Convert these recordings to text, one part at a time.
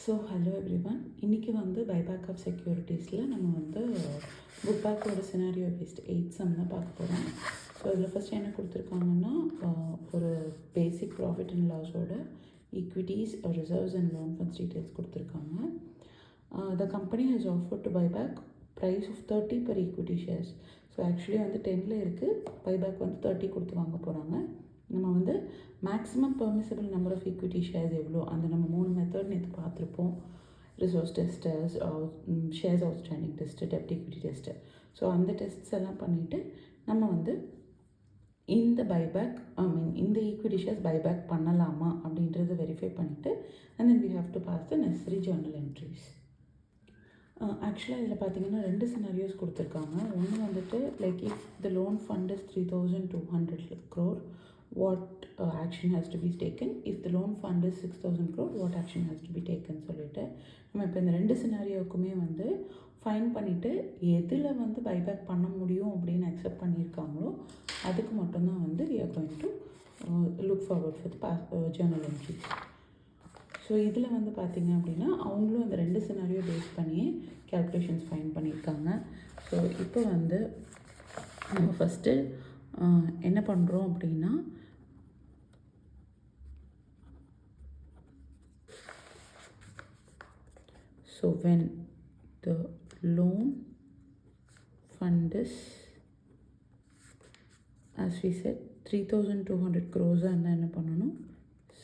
So hello everyone. இன்றைக்கி வந்து buyback of செக்யூரிட்டிஸில் நம்ம வந்து புக் பேக்கோட சினாரியோ பேஸ்ட் 8 சம் தான் பார்க்க போகிறோம். ஸோ இதில் ஃபஸ்ட் என்ன கொடுத்துருக்காங்கன்னா ஒரு பேசிக் ப்ராஃபிட் அண்ட் லாஸோட equities reserves and loan funds details கொடுத்துருக்காங்க. The company has offer to buyback price of 30 per equity shares. So actually வந்து 10ல் இருக்குது, பைபேக் வந்து 30 கொடுத்து வாங்க போகிறாங்க. நம்ம வந்து maximum permissible number of equity shares எவ்வளோ அந்த நம்ம 3 மெத்தட் நேற்று பார்த்துருப்போம். Resource testers, shares outstanding test, டெப்ட் ஈக்விட்டி டெஸ்ட்டு. ஸோ அந்த டெஸ்ட்ஸ் எல்லாம் பண்ணிவிட்டு நம்ம வந்து இந்த பைபேக் இந்த ஈக்விட்டி ஷேர்ஸ் பைபேக் பண்ணலாமா அப்படின்றத வெரிஃபை பண்ணிவிட்டு and then we have to pass the necessary journal entries. ஆக்சுவலாக இதில் பார்த்தீங்கன்னா 2 சினாரியோஸ் கொடுத்துருக்காங்க. ஒன்று வந்துட்டு like if the loan fund is 3,200 crore, what action has to be taken. If the loan fund is 6,000 crore, what action has to be taken சொல்லிட்டு நம்ம இப்போ இந்த 2 சினாரியோக்குமே வந்து ஃபைன் பண்ணிவிட்டு எதில் வந்து பைபேக் பண்ண முடியும் அப்படின்னு அக்செப்ட் பண்ணியிருக்காங்களோ அதுக்கு மட்டும்தான் வந்து we are going to look forward for the journal entries. So இதில் வந்து பார்த்திங்க அப்படின்னா அவங்களும் அந்த 2 சினாரியோ பேஸ் பண்ணியே கேல்குலேஷன்ஸ் ஃபைன் பண்ணியிருக்காங்க. ஸோ இப்போ வந்து நம்ம ஃபஸ்ட்டு என்ன பண்ணுறோம் அப்படின்னா so when the loan fund is, as we said, 3,200 crores இருந்தால் என்ன பண்ணணும்,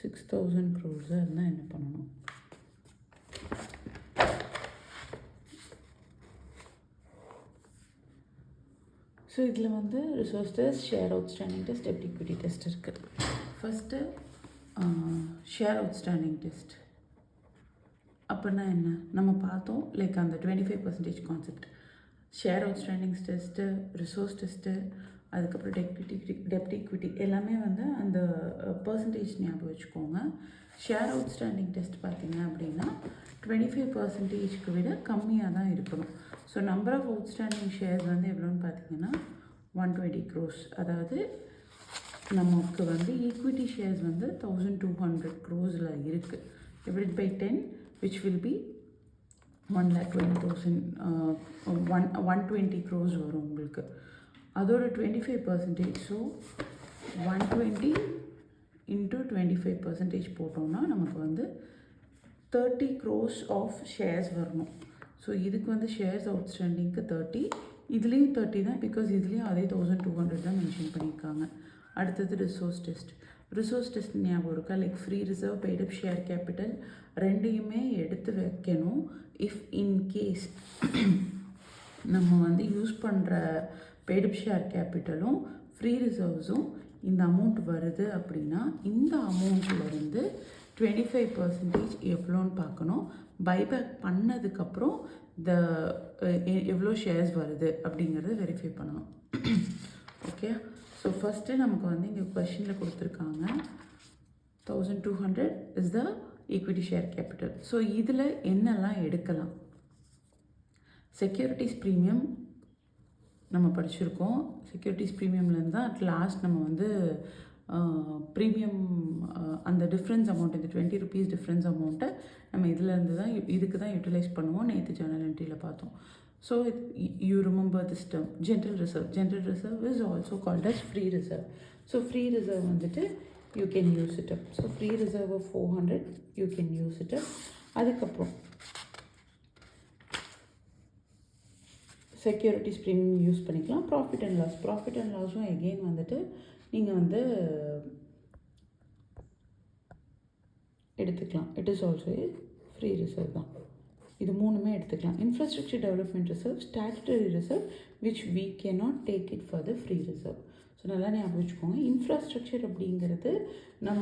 6,000 crores இருந்தால் என்ன பண்ணணும். ஸோ இதில் வந்து resource test, share outstanding test, டெப்ட் ஈக்விட்டி டெஸ்ட் இருக்குது. ஃபஸ்ட்டு ஷேர் அவுட்ஸ்டாண்டிங் டெஸ்ட் அப்படின்னா என்ன நம்ம பார்த்தோம். லைக் அந்த 25% concept, share outstandings test, resource test, அதுக்கப்புறம் டெப்ட் ஈக்விட்டி எல்லாமே வந்து அந்த பர்சன்டேஜ் ஞாபகம் வச்சுக்கோங்க. ஷேர் அவுட்ஸ்டாண்டிங் டெஸ்ட் பார்த்திங்க அப்படின்னா 25%க்கு விட கம்மியாக தான் இருக்கணும். So number of outstanding shares வந்து எவ்வளோன்னு பார்த்தீங்கன்னா 120 crores. அதாவது நமக்கு வந்து ஈக்விட்டி ஷேர்ஸ் வந்து 1,200 crores இருக்குது. Divided by 10 which will be 1,20,000 120 crores வரும் உங்களுக்கு. அதோட 25%, ஸோ 120 into 25% போட்டோம்னா நமக்கு வந்து 30 crores ஆஃப் ஷேர்ஸ் வரணும். ஸோ இதுக்கு வந்து ஷேர்ஸ் அவுட்ஸ்டாண்டிங்க்கு 30, இதுலேயும் 30 தான், பிகாஸ் இதுலேயும் அதே 1,200 தான் மென்ஷன் பண்ணியிருக்காங்க. அடுத்தது ரிசோர்ஸ் டெஸ்ட். ரிசோர்ஸ் டெஸ்ட் ஞாபகம் இருக்கா, like free reserve, paid-up share capital ரெண்டையுமே எடுத்து வைக்கணும். இஃப் இன்கேஸ் நம்ம வந்து யூஸ் பண்ணுற பெய்டப் ஷேர் கேபிட்டலும் ஃப்ரீ ரிசர்வ்ஸும் இந்த அமௌண்ட் வருது அப்படின்னா இந்த அமௌண்ட்லேருந்து 25% எவ்வளோன்னு பார்க்கணும். பைபேக் பண்ணதுக்கப்புறம் எவ்வளோ ஷேர்ஸ் வருது அப்படிங்கிறத வெரிஃபை பண்ணணும். ஓகே, ஸோ ஃபஸ்ட்டு நமக்கு வந்து இங்கே கொஷினில் கொடுத்துருக்காங்க 1,200 is the equity share capital. So இதில் என்னெல்லாம் எடுக்கலாம். செக்யூரிட்டிஸ் ப்ரீமியம் நம்ம படிச்சிருக்கோம். செக்யூரிட்டிஸ் ப்ரீமியம்லேருந்து தான் அட் லாஸ்ட் நம்ம வந்து ப்ரீமியம் அந்த டிஃப்ரென்ஸ் அமௌண்ட், இந்த 20 rupees டிஃப்ரென்ஸ் அமௌண்ட்டை நம்ம இதுலேருந்து தான் இதுக்கு தான் யூட்டிலைஸ் பண்ணுவோம். நேற்று ஜர்னல் என்ட்ரியில் பார்த்தோம். So you remember this term, general reserve. General reserve is also called as free reserve. So free reserve வந்துட்டு you can use it up. So free reserve of 400 you can use it up. அதுக்கப்புறம் securities premium use பண்ணிக்கலாம். Profit and loss, profit and லாஸும் again வந்துட்டு நீங்கள் வந்து எடுத்துக்கலாம். It is also free reserve தான். இது 3மே எடுத்துக்கலாம். Infrastructure development reserve, statutory reserve which we cannot take it for the free reserve. So நல்லா ஞாபகம் வச்சுக்கோங்க. இன்ஃப்ராஸ்ட்ரக்சர் அப்படிங்கிறது நம்ம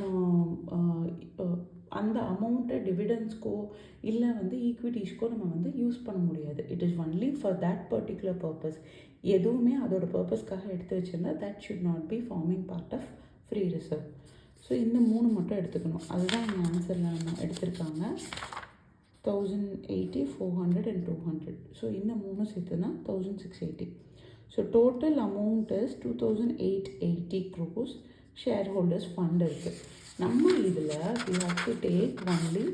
அந்த அமௌண்ட்டை டிவிடெண்ட்ஸ்க்கோ இல்லை வந்து ஈக்விட்டிஸ்க்கோ நம்ம வந்து யூஸ் பண்ண முடியாது. It is only for that particular purpose. எதுவுமே அதோட பர்பஸ்க்காக எடுத்து வச்சுருந்தா that should not be forming part of free reserve. So இந்த 3 மட்டும் எடுத்துக்கணும். அதுதான் இங்கே ஆன்சரில் நம்ம எடுத்திருக்காங்க. 1,080, 400 and 200. ஸோ இந்த 3 சேர்த்துனா 1,680. So total amount is 2,880 crores. Shareholders fund இருக்குது. நம்ம இதில் we have to take only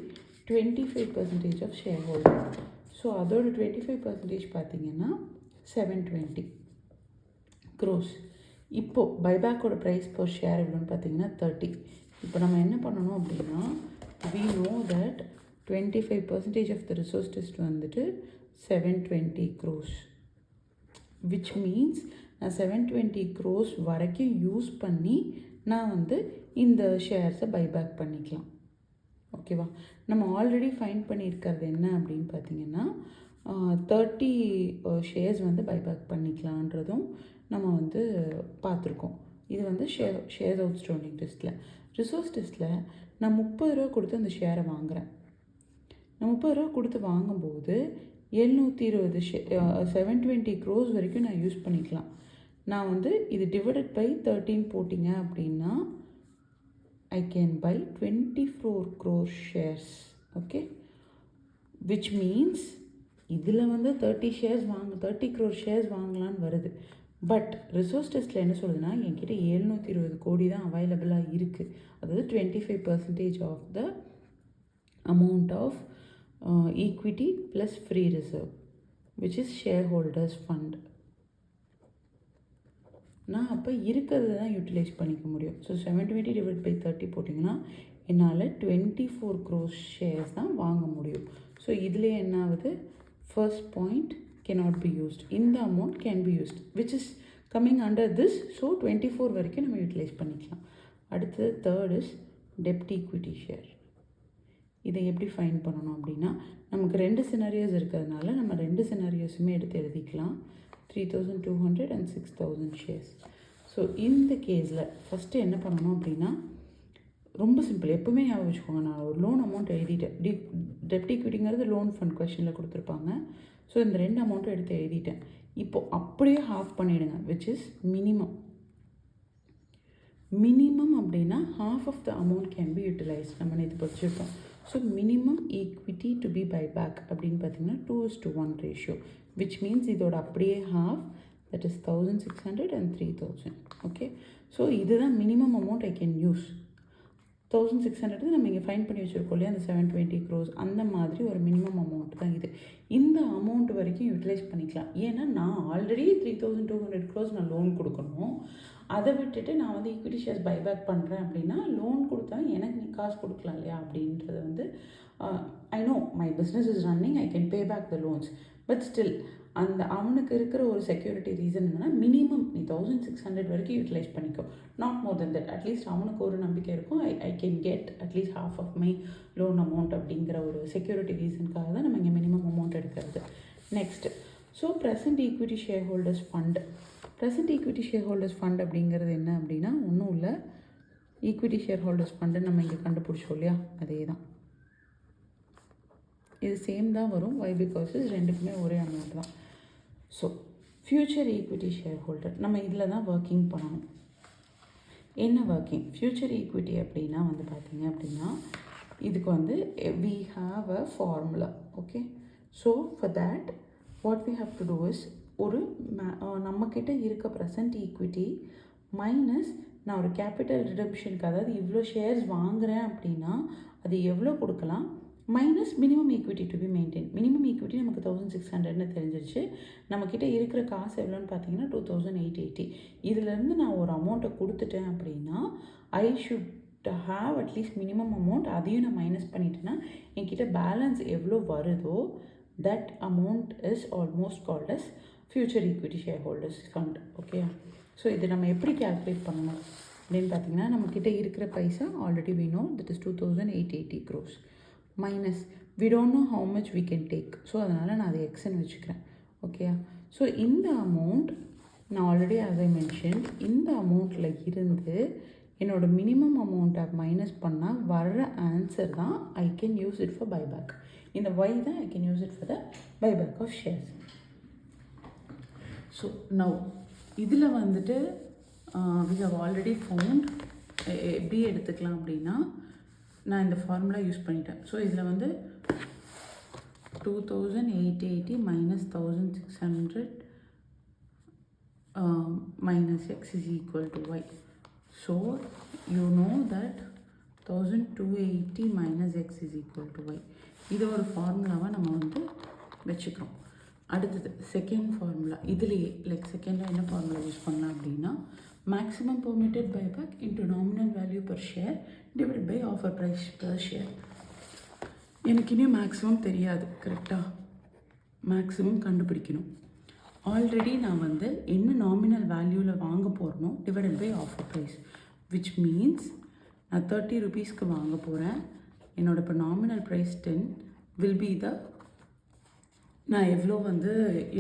25% of shareholders. So அதோட 25% பார்த்தீங்கன்னா 720 crores. இப்போது பைபேக்கோட ப்ரைஸ் பர் ஷேர் எவ்வளோன்னு பார்த்தீங்கன்னா 30. இப்போ நம்ம என்ன பண்ணணும் அப்படின்னா, we know that 25% of the resource test வந்துட்டு 720 crores, which means நான் 720 crores வரைக்கும் யூஸ் பண்ணி நான் வந்து இந்த ஷேர்ஸை பைபேக் பண்ணிக்கலாம். ஓகேவா? நம்ம ஆல்ரெடி ஃபைண்ட் பண்ணியிருக்கிறது என்ன அப்படின்னு பார்த்தீங்கன்னா 30 ஷேர்ஸ் வந்து பைபேக் பண்ணிக்கலான்றதும் நம்ம வந்து பார்த்துருக்கோம். இது வந்து ஷேர்ஸ் அவுட்ஸ்டாண்டிங் டெஸ்ட்டில். ரிசோர்ஸ் டெஸ்ட்டில் நான் 30 ரூபா கொடுத்து அந்த ஷேரை வாங்குகிறேன். நான் 30 ரூபா கொடுத்து வாங்கும்போது 720 720 crores வரைக்கும் நான் யூஸ் பண்ணிக்கலாம். நான் வந்து இது டிவைடட் பை 13 போட்டிங்க அப்படின்னா I can buy 24 crore shares. Okay, which means இதில் வந்து 30 crore shares வாங்கலான்னு வருது. பட் ரிசோர்ஸ் டெஸ்ட்டில் என்ன சொல்லுதுன்னா, என்கிட்ட 720 கோடி தான் அவைலபிளாக இருக்குது. அதாவது 25% of the amount of equity plus free reserve, which is shareholders fund. நான் அப்போ இருக்கிறது தான் யூட்டிலைஸ் பண்ணிக்க முடியும். ஸோ 720 டிவைட் பை 30 போட்டிங்கன்னா என்னால் 24 crore ஷேர்ஸ் தான் வாங்க முடியும். ஸோ இதில் என்ன ஆகுது, first point cannot be used. இந்த amount can be used, which is coming under this. So 24 வரைக்கும் நம்ம யூட்டிலைஸ் பண்ணிக்கலாம். அடுத்தது third is dept equity share. இதை எப்படி ஃபைன் பண்ணணும் அப்படின்னா, நமக்கு 2 சினாரியோஸ் இருக்கிறதுனால நம்ம 2 சினாரியோஸுமே எடுத்து எழுதிக்கலாம். 3200 and 6000 ஷேர்ஸ். ஸோ இந்த கேஸில் ஃபஸ்ட்டு என்ன பண்ணணும் அப்படின்னா, ரொம்ப சிம்பிள். எப்போவுமே ஞாபகம் வச்சுக்கோங்க, நான் ஒரு லோன் அமௌண்ட் எழுதிட்டேன். டெப்ட் ஈக்விட்டிங்கிறது லோன் ஃபண்ட் கொஷனில் கொடுத்துருப்பாங்க. ஸோ இந்த 2 அமௌண்ட்டும் எடுத்து எழுதிட்டேன். இப்போது அப்படியே ஹாஃப் பண்ணிவிடுங்க, விச் இஸ் மினிமம். மினிமம் அப்படின்னா half of the amount can be utilise. நம்ம இது படிச்சிருக்கோம். So minimum equity to be buyback அப்படின்னு பார்த்தீங்கன்னா 2:1 ரேஷியோ, விச் மீன்ஸ் இதோட அப்படியே half, that is 1600 and 3000. Okay, so இதுதான் minimum amount I can use. 1600 நம்ம இங்கே ஃபைன் பண்ணி வச்சுருக்கோம் இல்லையா, அந்த 720 crores, அந்த மாதிரி ஒரு மினிமம் அமௌண்ட் தான் இது. இந்த அமௌண்ட் வரைக்கும் யூட்டிலைஸ் பண்ணிக்கலாம். ஏன்னா நான் ஆல்ரெடி 3200 crores நான் லோன் கொடுக்கணும். அதை விட்டுட்டு நான் வந்து ஈக்விட்டி ஷேர்ஸ் பைபேக் பண்ணுறேன் அப்படின்னா, லோன் கொடுத்தா எனக்கு நீ காசு கொடுக்கலாம் இல்லையா அப்படின்றது வந்து, I know my business is running, I can pay back the loans. But still அந்த அவனுக்கு இருக்கிற ஒரு செக்யூரிட்டி ரீசன் என்னென்னா, மினிமம் நீ 1600 வரைக்கும் யூட்டிலைஸ் பண்ணிக்கோ, not more than that. At least அவனுக்கு ஒரு நம்பிக்கை இருக்கும், I can get at least half of my loan amount அப்படிங்கிற ஒரு செக்யூரிட்டி ரீசனுக்காக தான் நம்ம இங்கே மினிமம் அமௌண்ட் எடுக்கிறது. Next, so present equity shareholders fund. Present equity shareholders fund அப்படிங்கிறது என்ன அப்படின்னா, ஒன்றும் இல்லை, ஈக்விட்டி ஷேர் ஹோல்டர்ஸ் ஃபண்டு நம்ம இங்கே கண்டுபிடிச்சோம் இல்லையா, அதே தான். இது சேம் தான் வரும். வை? பிகாஸ் ரெண்டுக்குமே ஒரே அமௌண்ட் தான். So future equity share holder நம்ம இதில் தான் ஒர்க்கிங் பண்ணணும். என்ன ஒர்க்கிங்? ஃப்யூச்சர் ஈக்விட்டி அப்படின்னா வந்து பார்த்திங்க அப்படின்னா, இதுக்கு வந்து we have a formula. Okay, so for that what we have to do is, ஒரு நம்மக்கிட்ட இருக்க ப்ரெசன்ட் ஈக்விட்டி மைனஸ் நான் ஒரு கேபிட்டல் ரிடம்ஷனுக்கு, அதாவது இவ்வளோ ஷேர்ஸ் வாங்குகிறேன் அப்படின்னா அது எவ்வளோ கொடுக்கலாம், minus minimum equity to B maintain. Minimum equity நமக்கு 1600ன்னு தெரிஞ்சிருச்சு. நம்மக்கிட்ட இருக்கிற காசு எவ்வளோன்னு பார்த்தீங்கன்னா 2880. இதிலேருந்து நான் ஒரு அமௌண்ட்டை கொடுத்துட்டேன் அப்படின்னா I should have at least minimum amount. அதையும் நான் மைனஸ் பண்ணிட்டேன்னா என்கிட்ட பேலன்ஸ் எவ்வளோ வருதோ that amount is almost called as future equity shareholders fund. Okay, so இது நம்ம எப்படி கேல்குலேட் பண்ணணும் அப்படின்னு பார்த்தீங்கன்னா, நம்மக்கிட்ட இருக்கிற பைசா already we know that is 2880 crores minus we don't know how much we can take. So அதனால் நான் அதை எக்ஸ்ன்னு வச்சுக்கிறேன். ஓகே, ஸோ இந்த அமௌண்ட் நான் ஆல்ரெடி as I mentioned, இந்த அமௌண்ட்டில் இருந்து என்னோடய மினிமம் அமௌண்ட்டை மைனஸ் பண்ணால் வர்ற ஆன்சர் தான் I can use it for buyback. இந்த ஒய் தான் I can use it for the buyback of shares. So now இதில் வந்துட்டு we have already found எப்படி எடுத்துக்கலாம் அப்படின்னா, நான் இந்த ஃபார்முலா யூஸ் பண்ணிட்டேன். ஸோ இதில் வந்து 2880 minus 1600 minus x is equal to y. So you know that 1280 minus x is equal to y. இது ஒரு ஃபார்முலாவாக நம்ம வந்து வச்சுக்கிறோம். அடுத்தது செகண்ட் ஃபார்முலா, இதுலேயே செகண்டாக என்ன ஃபார்முலா யூஸ் பண்ணலாம் அப்படின்னா, maximum permitted buyback into nominal value per share divide by offer price per share. எனக்கு இனியும் மேக்ஸிமம் தெரியாது, கரெக்டாக மேக்ஸிமம் கண்டுபிடிக்கணும். ஆல்ரெடி நான் வந்து என்ன நாமினல் வேல்யூவில் வாங்க போகிறனோ divided by offer price, which means நான் 30 rupeesக்கு வாங்க போகிறேன். என்னோட இப்போ nominal price 10 will be the நான் எவ்வளோ வந்து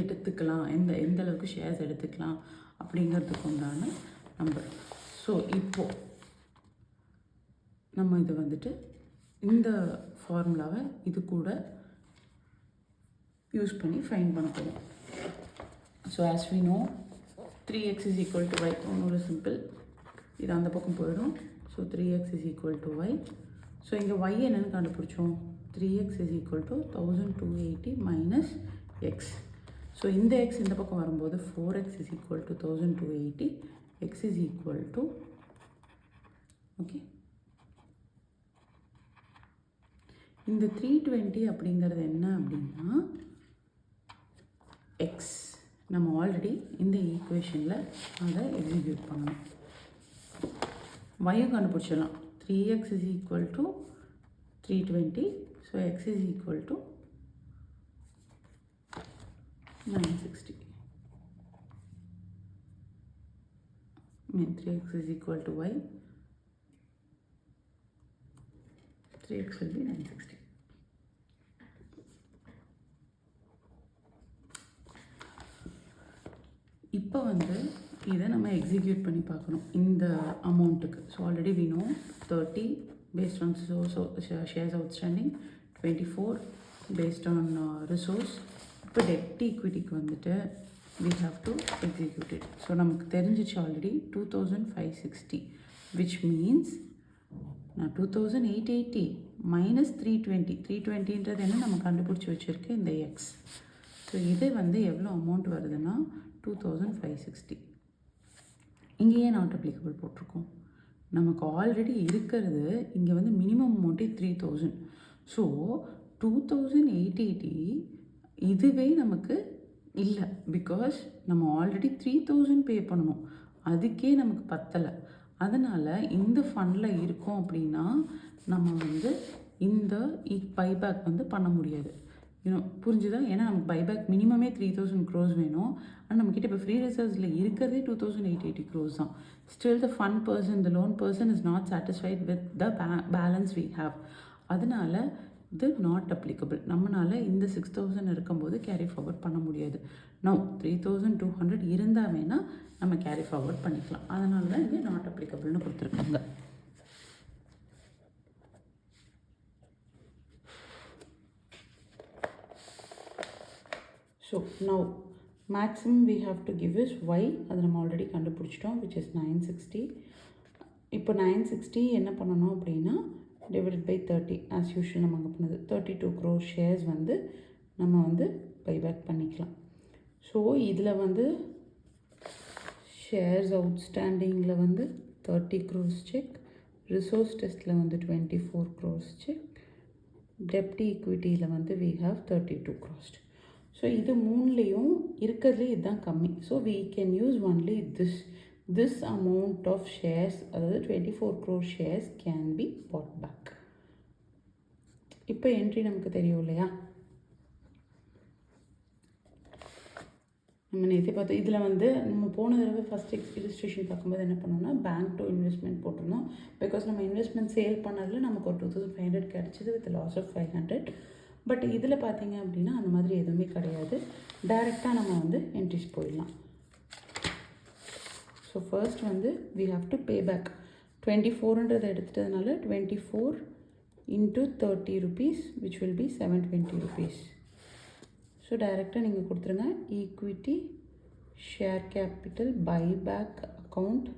எடுத்துக்கலாம், எந்த அளவுக்கு ஷேர்ஸ் எடுத்துக்கலாம் அப்படிங்கிறதுக்கு உண்டான நம்பர். ஸோ இப்போது நம்ம இது வந்துட்டு இந்த ஃபார்முலாவை இது கூட யூஸ் பண்ணி ஃபைண்ட் பண்ண போகிறோம். So as we know 3x is equal to y. ஒன்னொரு சிம்பிள், இது அந்த பக்கம் போயிடும். So 3x is equal to y. So இங்கே y என்னென்னு கண்டுபிடிச்சோம், 3x is equal to 1280 minus x. So இந்த x இந்த பக்கம் வரும்போது 4x is equal to 1280, x is equal to, okay, இந்த 320 அப்படிங்கிறது என்ன அப்படின்னா x. நம்ம ஆல்ரெடி இந்த ஈக்குவேஷனில் அதை எக்ஸிக்யூட் பண்ணணும். y கண்டுபிடிச்சிடலாம். 3x is equal to 320, so x is equal to 960. I mean 3x is equal to y, 3x will be 960. இப்போ வந்து இதை நம்ம எக்ஸிக்யூட் பண்ணி பார்க்கணும் இந்த அமௌண்ட்டுக்கு. So already we know 30 based on shares outstanding, 24 based on resource. இப்போ டெப்ட் ஈக்விட்டிக்கு வந்துட்டு we have to execute it. So நமக்கு தெரிஞ்சிச்சு ஆல்ரெடி 2560, which means நான் 2880 minus 320, 320ன்றது என்ன நம்ம கண்டுபிடிச்சி வச்சுருக்கேன் இந்த எக்ஸ். ஸோ இது வந்து எவ்வளோ அமௌண்ட் வருதுன்னா 2560. இங்கே ஏன் நாட் அப்ளிகபிள் போட்டிருக்கோம், நமக்கு ஆல்ரெடி இருக்கிறது இங்கே வந்து மினிமம் அமௌண்ட்டே 3000. ஸோ 2880 இதுவே நமக்கு இல்லை, பிகாஸ் நம்ம ஆல்ரெடி 3000 பே பண்ணணும், அதுக்கே நமக்கு பத்தலை. அதனால் இந்த ஃபண்டில் இருக்கோம் அப்படின்னா நம்ம வந்து இந்த பைபேக் வந்து பண்ண முடியாது. புரிஞ்சுதா? ஏன்னா நமக்கு பைபேக் மினிமமே 3000 crores வேணும். ஆனால் நம்மக்கிட்ட இப்போ ஃப்ரீ ரிசர்வ்ஸில் இருக்கிறதே 2880 crores தான். Still the fund person, the loan person is not satisfied with the balance we have. அதனால இது நாட் அப்ளிகபிள். நம்மளால் இந்த 6000 இருக்கும்போது கேரி ஃபார்வர்ட் பண்ண முடியாது. நோ 3200 இருந்தால் வேணால் நம்ம கேரி ஃபார்வர்ட் பண்ணிக்கலாம். அதனால தான் இங்கே நாட் அப்ளிகபிள்னு கொடுத்துருக்காங்க. So now maximum we have to give is y, அது நம்ம ஆல்ரெடி கண்டுபிடிச்சிட்டோம், which is 960. இப்போ 960 என்ன பண்ணணும் அப்படின்னா divided by 30 as usual நம்ம அங்கே பண்ணது 32 crore shares வந்து நம்ம வந்து பைபேக் பண்ணிக்கலாம். ஸோ இதில் வந்து ஷேர்ஸ் அவுட்ஸ்டாண்டிங்கில் வந்து 30 crores செக், ரிசோர்ஸ் டெஸ்ட்டில் வந்து 24 crores செக், டெப்ட் ஈக்விட்டியில் வந்து we have 32 crores. ஸோ இது மூணுலேயும் இருக்கிறதுலே இதுதான் கம்மி. So we can use only this amount of shares, அதாவது 24 crore shares can be bought back. இப்போ என்ட்ரி நமக்கு தெரியும் இல்லையா, நம்ம நேற்று பார்த்தோம். இதில் வந்து நம்ம போன தடவை ஃபஸ்ட் இல்லுஸ்ட்ரேஷன் பார்க்கும்போது என்ன பண்ணோம்னா பேங்க் டு இன்வெஸ்ட்மெண்ட் போட்டிருந்தோம். பிகாஸ் நம்ம இன்வெஸ்ட்மெண்ட் சேல் பண்ணதில் நமக்கு ஒரு 2500 கிடச்சிது வித் லாஸ் ஆஃப் 500. பட் இதில் பார்த்தீங்க அப்படின்னா அந்த மாதிரி எதுவுமே கிடையாது. டைரெக்டாக நம்ம வந்து என்ட்ரிஸ் போயிடலாம். ஸோ ஃபர்ஸ்ட் வந்து we have to pay back 2400 எடுத்துட்டதுனால 24 into 30 rupees which will be 720 rupees. So டைரெக்டாக நீங்கள் கொடுத்துருங்க. Equity share capital buyback account.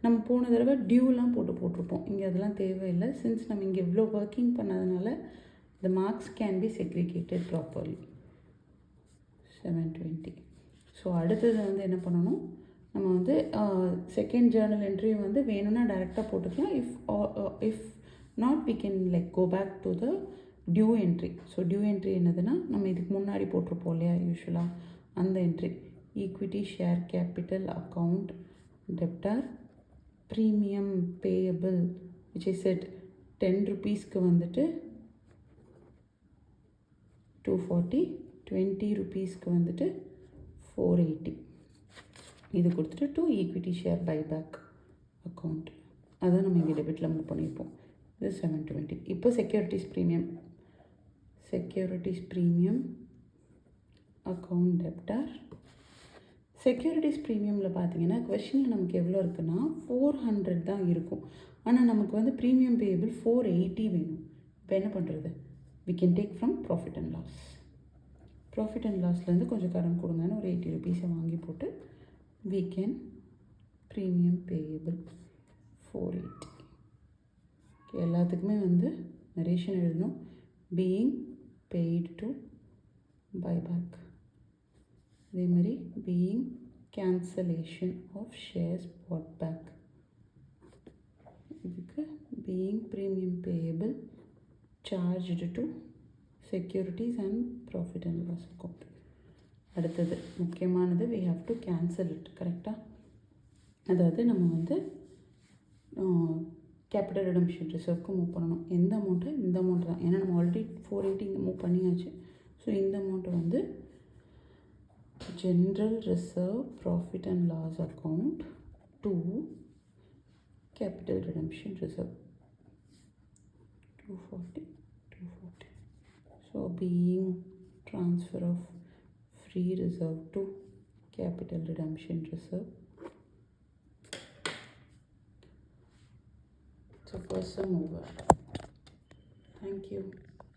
நம்ம போன தடவை டியூலாம் போட்டிருப்போம். இங்கே அதெல்லாம் தேவையில்லை. சின்ஸ் நம்ம இங்கே இவ்வளோ ஒர்க்கிங் பண்ணதுனால the marks can be segregated properly. 720. So அடுத்தது வந்து என்ன பண்ணணும், நம்ம வந்து செகண்ட் ஜேர்னல் என்ட்ரி வந்து வேணும்னா டைரெக்டாக போட்டுக்கலாம். If not we can like go back to the due entry. So due entry என்னதுன்னா நம்ம இதுக்கு முன்னாடி போட்டிருப்போம் இல்லையா யூஸ்வலாக அந்த entry equity share capital account debtor premium payable which is set 10 rupeesக்கு வந்துட்டு 240, 20 rupeesக்கு வந்துட்டு 480 இது கொடுத்துட்டு to equity share buyback account அதை நம்ம இங்கே டெபிட்டில் மூவ் பண்ணியிருப்போம். இது 720. இப்போ securities premium account debtor. Securities ப்ரீமியமில் பார்த்தீங்கன்னா கொஷனில் நமக்கு எவ்வளோ இருக்குன்னா 400 தான் இருக்கும். ஆனால் நமக்கு வந்து ப்ரீமியம் பேயபிள் 480 வேணும். இப்போ என்ன பண்ணுறது? we can take from profit and loss. Profit and லாஸ்லேருந்து கொஞ்சம் கடன் கொடுங்கன்னு ஒரு 80 rupees வாங்கி போட்டு we can ப்ரீமியம் பேயபிள் 480. எல்லாத்துக்குமே வந்து நரேஷன் எழுதணும். Being paid to buyback. அதே மாதிரி being cancellation of shares bought back. இதுக்கு being premium payable charged to securities and profit and loss account. அடுத்தது முக்கியமானது we have to cancel it. கரெக்டாக? அதாவது நம்ம வந்து கேபிட்டல் ரிடம்ஷன் ரிசர்வ்க்கு மூவ் பண்ணணும். எந்த அமௌண்ட்டு? இந்த அமௌண்ட் தான். ஏன்னா நம்ம ஆல்ரெடி 480 இங்கே மூவ் பண்ணியாச்சு. ஸோ இந்த அமௌண்ட்டு வந்து general reserve profit and loss account to capital redemption reserve 240. So being transfer of free reserve to capital redemption reserve. So first some over. Thank you.